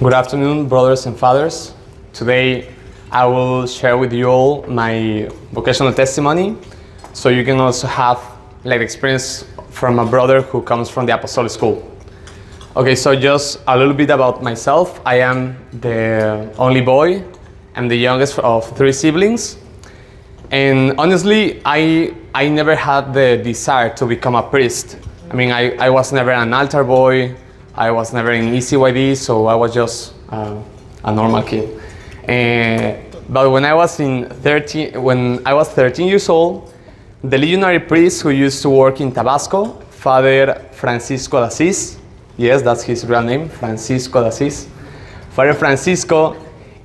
Good afternoon, brothers and fathers. Today I will share with you all my vocational testimony, so you can also have like experience from a brother who comes from the Apostolic School. Okay, so just a little bit about myself. I am the only boy. I'm the youngest of 3 siblings. And honestly, I never had the desire to become a priest. I mean, I was never an altar boy. I was never in ECYD, so I was just a normal kid. But when I was 13 years old, the legionary priest who used to work in Tabasco, Father Francisco de Asís, yes, that's his real name, Francisco de Asís. Father Francisco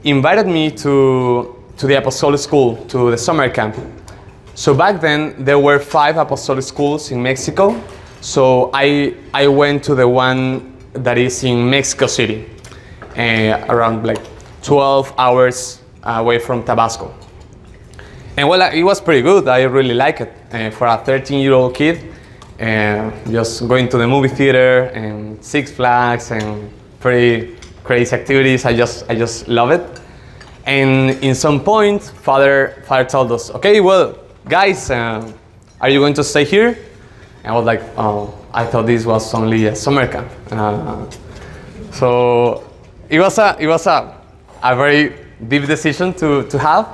invited me to the Apostolic School, to the summer camp. So back then, there were 5 Apostolic Schools in Mexico. So I went to the one that is in Mexico City, around like 12 hours away from Tabasco. And well, it was pretty good. I really like it. For a 13-year-old kid, just going to the movie theater and Six Flags and pretty crazy activities. I just love it. And in some point, Father told us, okay, well, guys, are you going to stay here? And I was like, oh, I thought this was only a summer camp. So it was a very deep decision to have.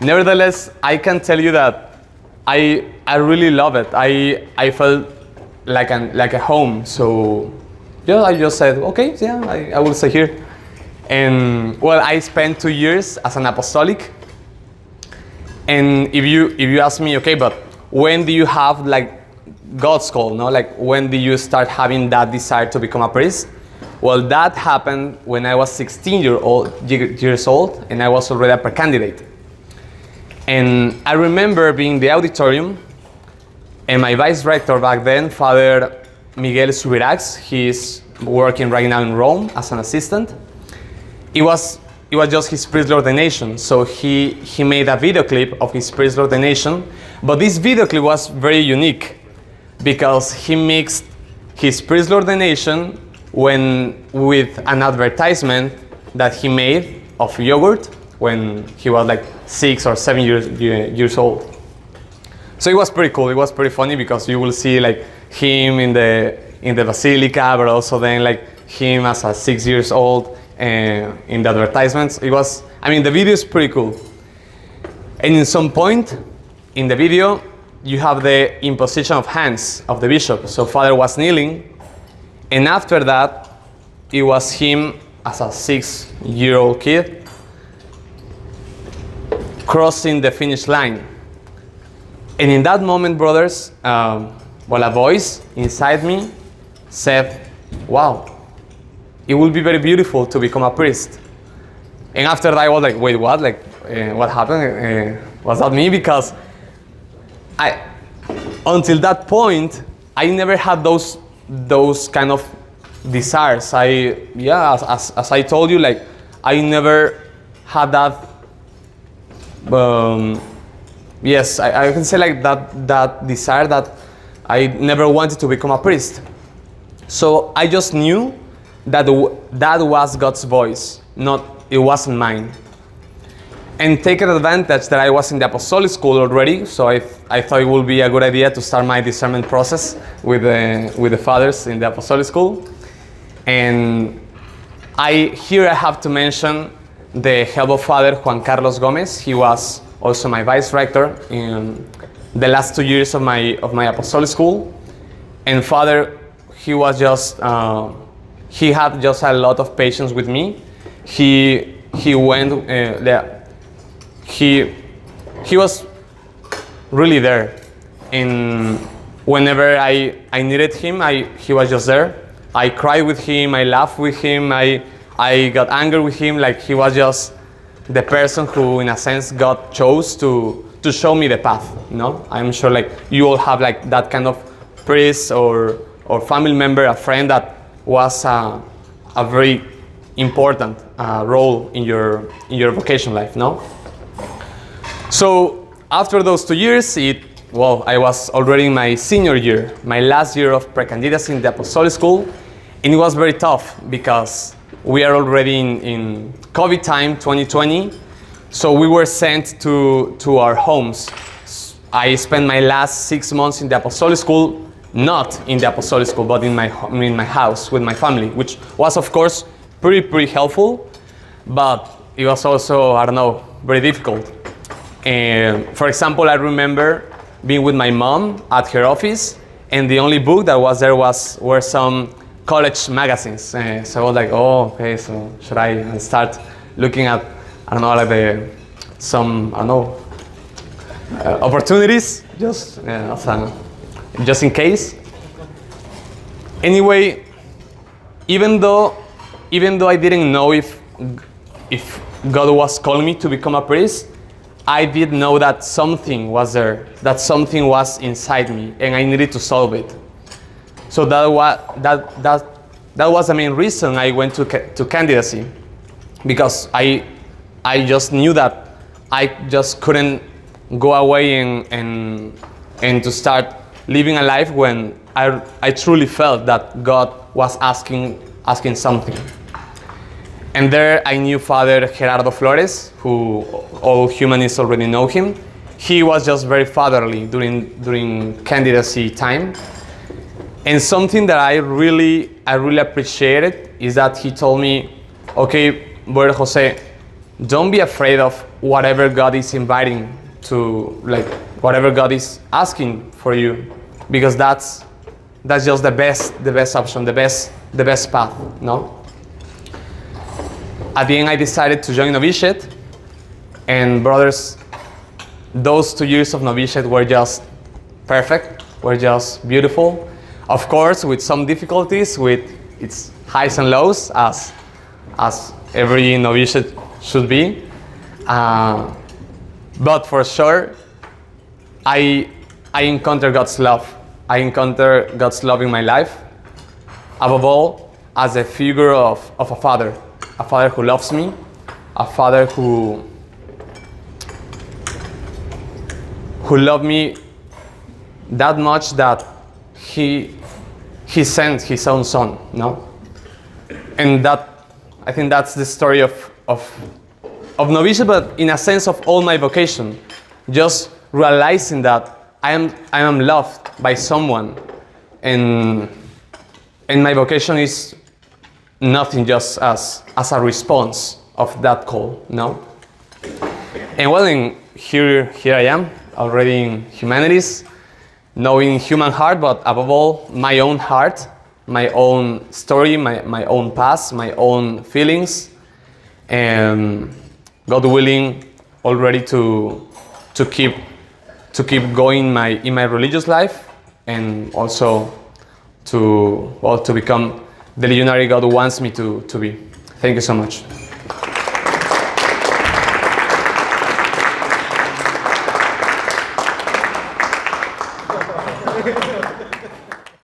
Nevertheless, I can tell you that I really love it. I felt like a home. So yeah, I just said, okay, yeah, I will stay here. And well, I spent 2 years as an apostolic. And if you ask me, okay, but when do you have like God's call, no? Like when do you start having that desire to become a priest? Well, that happened when I was 16 years old, and I was already a pre-candidate. And I remember being in the auditorium, and my vice rector back then, Father Miguel Subirax, he's working right now in Rome as an assistant. It was just his priestly ordination, so he made a video clip of his priestly ordination, but this video clip was very unique because he mixed his priestly ordination with an advertisement that he made of yogurt when he was like 6 or 7 years old. So it was pretty cool. It was pretty funny because you will see like him in the basilica, but also then like him as a 6 years old in the advertisements. The video is pretty cool. And in some point in the video, you have the imposition of hands of the bishop. So Father was kneeling, and after that, it was him as a 6-year-old kid crossing the finish line. And in that moment, brothers, a voice inside me said, wow, it will be very beautiful to become a priest. And after that, I was like, wait, what? Like, what happened? Was that me? Because until that point, I never had those kind of desires. As I told you, like, I never had that. I can say like that desire that I never wanted to become a priest. So I just knew that was God's voice, it wasn't mine. And taking advantage that I was in the Apostolic School already, so I thought it would be a good idea to start my discernment process with the fathers in the Apostolic School. And I have to mention the help of Father Juan Carlos Gomez. He was also my vice rector in the last 2 years of my Apostolic School. And Father, he was just he had just a lot of patience with me. He went there. He was really there, and whenever I needed him, he was just there. I cried with him, I laughed with him, I got angry with him. Like, he was just the person who, in a sense, God chose to show me the path. You know, I'm sure like you all have like that kind of priest or family member, a friend that was a very important role in your vocation life, no? So after those 2 years, I was already in my senior year, my last year of pre-candidacy in the Apostolic School, and it was very tough because we are already in COVID time, 2020. So we were sent to our homes. I spent my last 6 months in the Apostolic School, not in the Apostolic School, but in my house with my family, which was, of course, pretty helpful, but it was also, I don't know, very difficult. And for example, I remember being with my mom at her office, and the only book that was there were some college magazines. So I was like, oh, okay, so should I start looking at, I don't know, like some opportunities, just in case. Anyway, even though I didn't know if God was calling me to become a priest, I did know that something was there, that something was inside me, and I needed to solve it. So that was the main reason I went to candidacy, because I just knew that I just couldn't go away and to start living a life when I truly felt that God was asking something. And there I knew Father Gerardo Flores, who all humanists already know him. He was just very fatherly during candidacy time. And something that I really appreciated is that he told me, okay, Brother Jose, don't be afraid of whatever God is inviting to, like whatever God is asking for you, because that's just the best option, the best path, no? At the end, I decided to join novitiate, and brothers, those 2 years of novitiate were just perfect, were just beautiful. Of course, with some difficulties, with its highs and lows, as every novitiate should be. But for sure, I encountered God's love. I encountered God's love in my life, above all, as a figure of a father who loves me, a father who loved me that much that he sent his own son, no? And I think that's the story of novitiate, but in a sense of all my vocation, just realizing that I am loved by someone, and my vocation is nothing, just as a response of that call, no? And well, here I am, already in humanities, knowing human heart, but above all, my own heart, my own story, my own past, my own feelings, and God willing, already to keep going in my religious life, and also to become the legionary God wants me to be. Thank you so much.